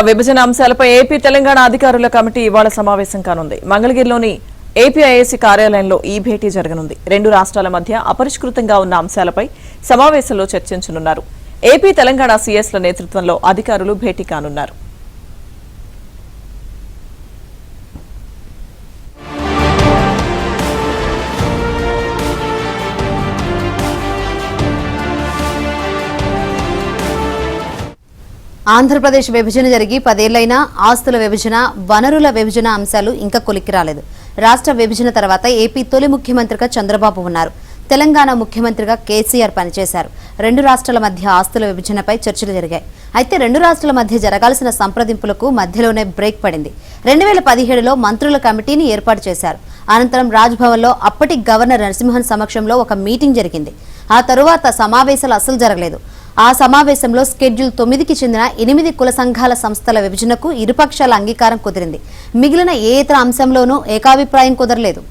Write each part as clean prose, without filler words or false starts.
విభజన అంశాలపై ఏపీ తెలంగాణ అధికారుల కమిటీ ఇవాళ సమావేశం కానుంది. మంగళగిరిలోని ఏపీఐఏసీ కార్యాలయంలో ఈ భేటీ జరగనుంది. రెండు రాష్ట్రాల మధ్య అపరిష్కృతంగా ఉన్న అంశాలపై సమావేశంలో చర్చించనున్నారు. ఏపీ తెలంగాణ సీఎస్ల నేతృత్వంలో అధికారులు భేటీ కానున్నారు. ఆంధ్రప్రదేశ్ విభజన జరిగి 10 ఏళ్లైనా ఆస్తుల విభజన, వనరుల విభజన అంశాలు ఇంకా కొలిక్కి రాలేదు. రాష్ట్ర విభజన తర్వాత ఏపీ తొలి ముఖ్యమంత్రిగా చంద్రబాబు ఉన్నారు. తెలంగాణ ముఖ్యమంత్రిగా కేసీఆర్ పనిచేశారు. రెండు రాష్ట్రాల మధ్య ఆస్తుల విభజనపై చర్చలు జరిగాయి. అయితే రెండు రాష్ట్రాల మధ్య జరగాల్సిన సంప్రదింపులకు మధ్యలోనే బ్రేక్ పడింది. 2017లో మంత్రుల కమిటీని ఏర్పాటు చేశారు. అనంతరం రాజ్భవన్లో అప్పటి గవర్నర్ నరసింహన్ సమక్షంలో ఒక మీటింగ్ జరిగింది. ఆ తరువాత సమావేశాలు అసలు జరగలేదు. ఆ సమావేశంలో షెడ్యూల్ 9కి చెందిన 8 కుల సంఘాల సంస్థల విభజనకు ఇరుపక్షాల అంగీకారం కుదిరింది. మిగిలిన ఏ ఇతర అంశంలోనూ ఏకాభిప్రాయం కుదరలేదు.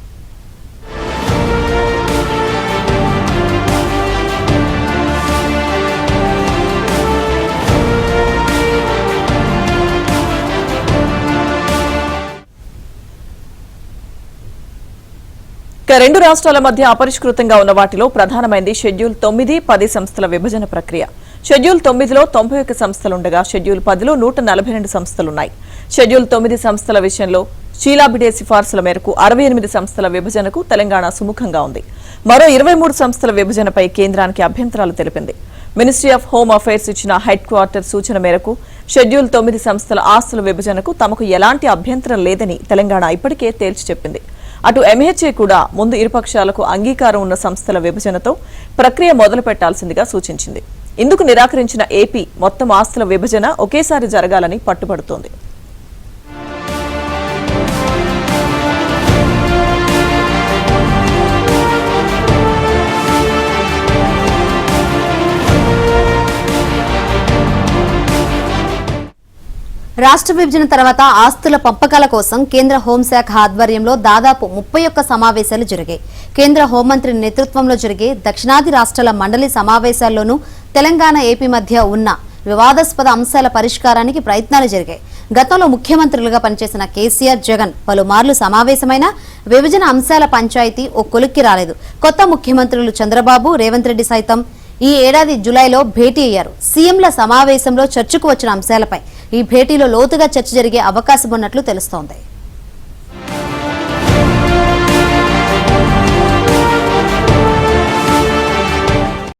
రెండు రాష్ట్రాల మధ్య అపరిష్కృతంగా ఉన్న వాటిలో ప్రధానమైంది షెడ్యూల్ 9, 10 సంస్థల విభజన ప్రక్రియ. షెడ్యూల్ 9లో 91 సంస్థలుండగా షెడ్యూల్ 10లో 142 సంస్థలున్నాయి. షెడ్యూల్ 9 సంస్థల విషయంలో షీలాబిడే సిఫార్సుల మేరకు 68 సంస్థల విభజనకు తెలంగాణ సుముఖంగా ఉంది. మరో 23 సంస్థల విభజనపై కేంద్రానికి అభ్యంతరాలు తెలిపింది. మినిస్ట్రీ ఆఫ్ హోమ్ అఫైర్స్ ఇచ్చిన హెడ్ క్వార్టర్ సూచన మేరకు షెడ్యూల్ 9 సంస్థల ఆస్తుల విభజనకు తమకు ఎలాంటి అభ్యంతరం లేదని తెలంగాణ ఇప్పటికే తేల్చి చెప్పింది. అటు ఎంహెచ్ఏ కూడా ముందు ఇరుపక్షాలకు అంగీకారం ఉన్న సంస్థల విభజనతో ప్రక్రియ మొదలు పెట్టాల్సిందిగా సూచించింది. ఇందుకు నిరాకరించిన ఏపీ మొత్తం ఆస్తుల విభజన ఒకేసారి జరగాలని పట్టుబడుతోంది. రాష్ట్ర విభజన తర్వాత ఆస్తుల పంపకాల కోసం కేంద్ర హోంశాఖ ఆధ్వర్యంలో దాదాపు 31 సమావేశాలు జరిగాయి. కేంద్ర హోంమంత్రి నేతృత్వంలో జరిగే దక్షిణాది రాష్ట్రాల మండలి సమావేశాల్లోనూ తెలంగాణ, ఏపీ మధ్య ఉన్న వివాదాస్పద అంశాల పరిష్కారానికి ప్రయత్నాలు జరిగాయి. గతంలో ముఖ్యమంత్రులుగా పనిచేసిన కేసీఆర్, జగన్ పలుమార్లు సమావేశమైన విభజన అంశాల పంచాయతీ ఓ కొలిక్కి రాలేదు. కొత్త ముఖ్యమంత్రులు చంద్రబాబు, రేవంత్ రెడ్డి సైతం ఈ ఏడాది జులైలో భేటీ అయ్యారు. సీఎంల సమావేశంలో చర్చకు వచ్చిన అంశాలపై ఈ భేటీలో లోతుగా చర్చ జరిగే అవకాశం ఉన్నట్లు తెలుస్తోంది.